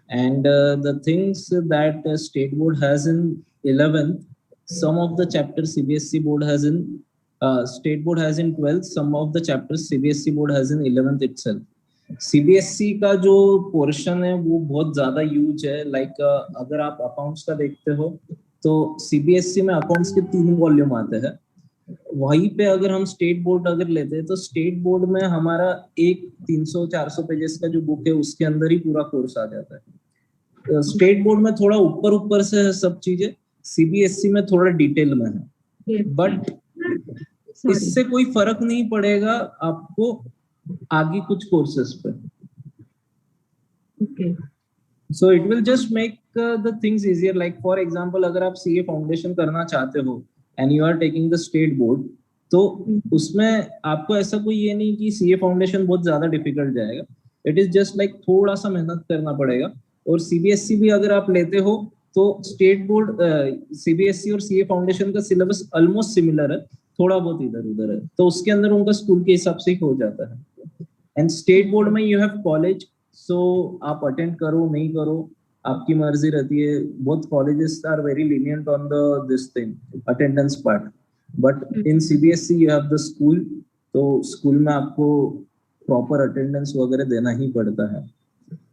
and the things that state board has in 11th, some of the chapters CBSE board has in state board has in 12th, some of the chapters CBSE board has in 11th itself. CBSE का जो पोर्शन है वो बहुत ज्यादा यूज है, लाइक अगर आप अकाउंट्स का देखते हो तो सीबीएसई में अकाउंट्स के 3 वॉल्यूम आते हैं। वहीं पे अगर हम स्टेट बोर्ड अगर लेते हैं तो स्टेट बोर्ड में हमारा एक 300-400 पेजेस का जो बुक है उसके अंदर ही पूरा कोर्स आ जाता है। स्टेट बोर्ड में थोड़ा ऊपर ऊपर से है सब चीजें, सीबीएसई में थोड़ा डिटेल में है, बट Sorry. इससे कोई फर्क नहीं पड़ेगा आपको आगे कुछ कोर्सेस पे। Okay. So it will just make the things easier, like for example अगर आप सीए फाउंडेशन करना चाहते हो and you are taking the state board, तो उसमें आपको ऐसा कोई ये नहीं कि सीए फाउंडेशन बहुत ज्यादा डिफिकल्ट जाएगा। इट इज जस्ट लाइक थोड़ा सा मेहनत करना पड़ेगा। और सीबीएसई भी अगर आप लेते हो तो स्टेट बोर्ड, सीबीएसई और सीए फाउंडेशन का सिलेबस ऑलमोस्ट सिमिलर है, थोड़ा बहुत इधर उधर है, तो उसके अंदर उनका स्कूल के हिसाब से ही हो जाता है। एंड स्टेट बोर्ड में यू हैव कॉलेज, सो आप अटेंड करो नहीं करो आपकी मर्जी रहती है। Both colleges are very lenient on the this thing, attendance part, but in CBSE you have the school, तो स्कूल में आपको प्रॉपर अटेंडेंस वगैरह देना ही पड़ता है।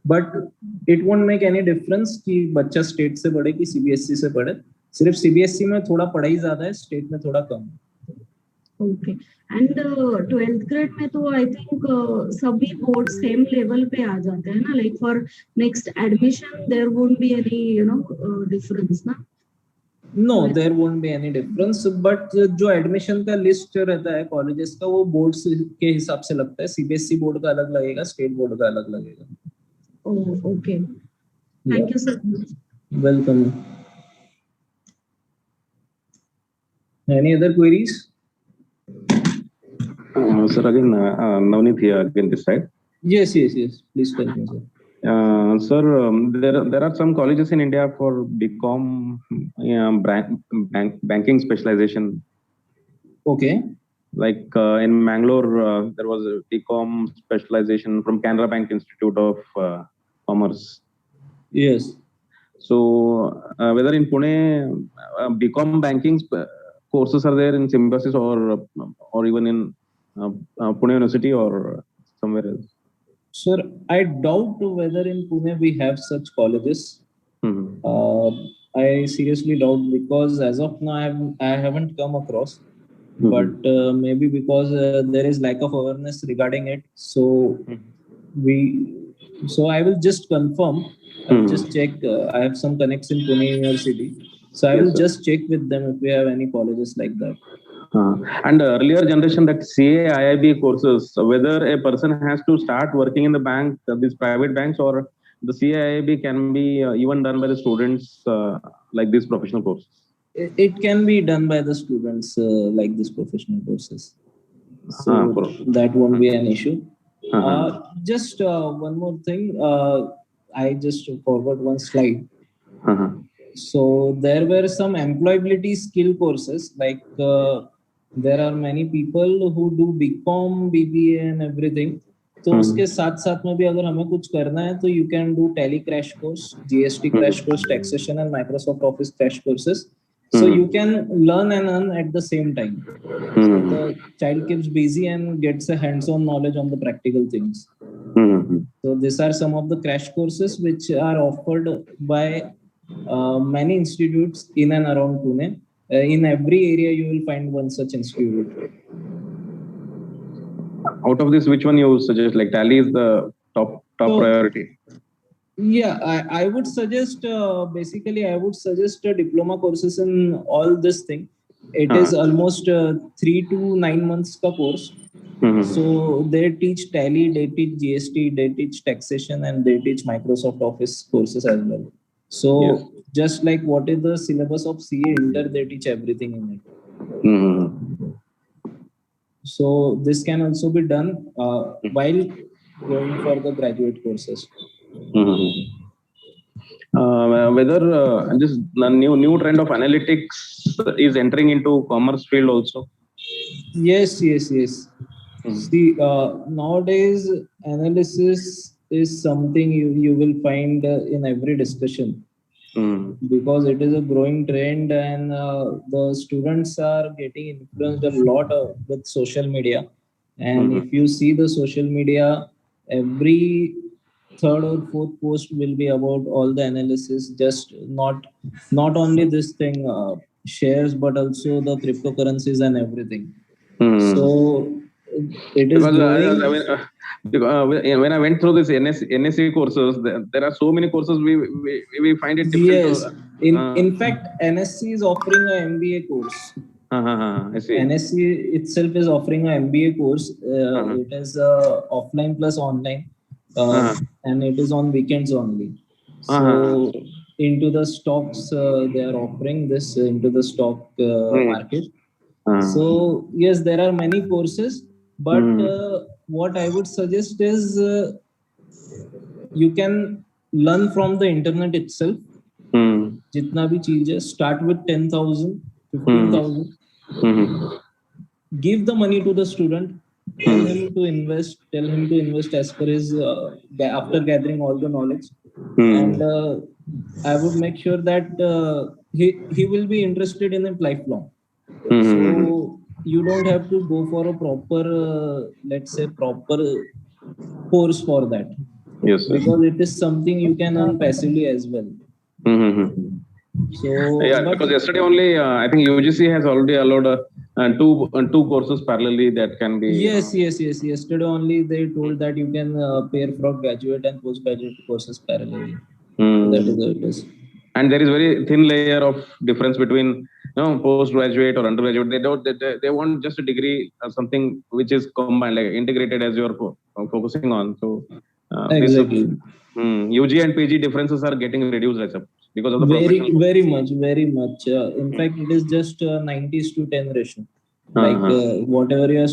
But it won't make any difference कि बच्चा स्टेट से पढ़े कि सीबीएसई से पढ़े, सिर्फ सीबीएसई में थोड़ा पढ़ाई ज्यादा है, स्टेट में थोड़ा कम है। Okay. And 12th grade में तो I think सभी बोर्ड सेम लेवल पे आ जाते हैं ना, like for next admission there won't be any difference ना. No there won't be any difference, but जो एडमिशन का लिस्ट रहता है कॉलेजेस का वो बोर्ड के हिसाब से लगता है। सीबीएसई बोर्ड का अलग लगेगा, स्टेट बोर्ड का अलग लगेगा। Oh, okay. Thank you so much. Welcome. Any other queries? Sir, again, Navneet here again this side. Yes, please tell me, sir. Sir, there are some colleges in India for BCom banking specialization. Okay. Like in Mangalore, there was a BCom specialization from Canara Bank Institute of Commerce. Yes. So whether in Pune, BCom banking courses are there in Symbiosis or even in Pune University or somewhere else? Sir, I doubt whether in Pune we have such colleges. I seriously doubt, because as of now I haven't come across. But maybe because there is lack of awareness regarding it, so I will just confirm. I will just check. I have some connects in Pune University, so I will just check with them if we have any colleges like that. And the earlier generation, that CA IIB courses, whether a person has to start working in the bank, these private banks, or the CA IIB can be even done by the students like these professional courses? It can be done by the students like these professional courses, so that won't be an issue. Just one more thing, I just forward one slide. So there were some employability skill courses, like there are many people who do BCom, BBA and everything. तो उसके साथ साथ में भी अगर हमें कुछ करना है तो you can do Tally crash course, GST crash course, taxation and Microsoft Office crash courses. So you can learn and earn at the same time. So the child keeps busy and gets a hands-on knowledge on the practical things. So these are some of the crash courses which are offered by many institutes in and around Pune. In every area you will find one such institute. Out of this, which one you suggest? Like Tally is the top priority. Yeah, I would suggest basically I would suggest diploma courses in all this thing. It is almost 3 to 9 months ka course. So they teach Tally, they teach GST, they teach taxation, and they teach Microsoft Office courses as well. So just like what is the syllabus of CA Inter, they teach everything in it. So this can also be done while going for the graduate courses. Whether this new trend of analytics is entering into commerce field also? Yes. See, nowadays analysis is something you will find in every discussion, because it is a growing trend, and the students are getting influenced a lot with social media. And if you see the social media, every third or fourth post will be about all the analysis, just not only this thing, shares, but also the cryptocurrencies and everything. Hmm. So it is Because growing. when I went through this NSE courses, there are so many courses we find it difficult Yes, to. in fact, NSC is offering a MBA course. I see. NSC itself is offering a MBA course. It is offline plus online, and it is on weekends only. So into the stocks, they are offering this into the stock market. So yes, there are many courses, but what I would suggest is you can learn from the internet itself. जितना भी चीज है, start with 10,000, 15,000. Give the money to the student. Tell him to invest as per his after gathering all the knowledge, and I would make sure that he will be interested in it lifelong. So you don't have to go for a proper, let's say, proper course for that. Yes, sir. Because it is something you can earn passively as well. So Yeah, but because yesterday only, I think UGC has already allowed two courses parallelly that can be. yes. Yesterday only they told that you can pair for graduate and postgraduate courses parallelly. That is how it is. And there is very thin layer of difference between postgraduate or undergraduate. They want just a degree or something which is combined, like integrated as you're focusing on. So Exactly. UG and PG differences are getting reduced, I suppose, because of the very professional. very much. In fact, it is just 90s to 10 ratio. Like whatever you are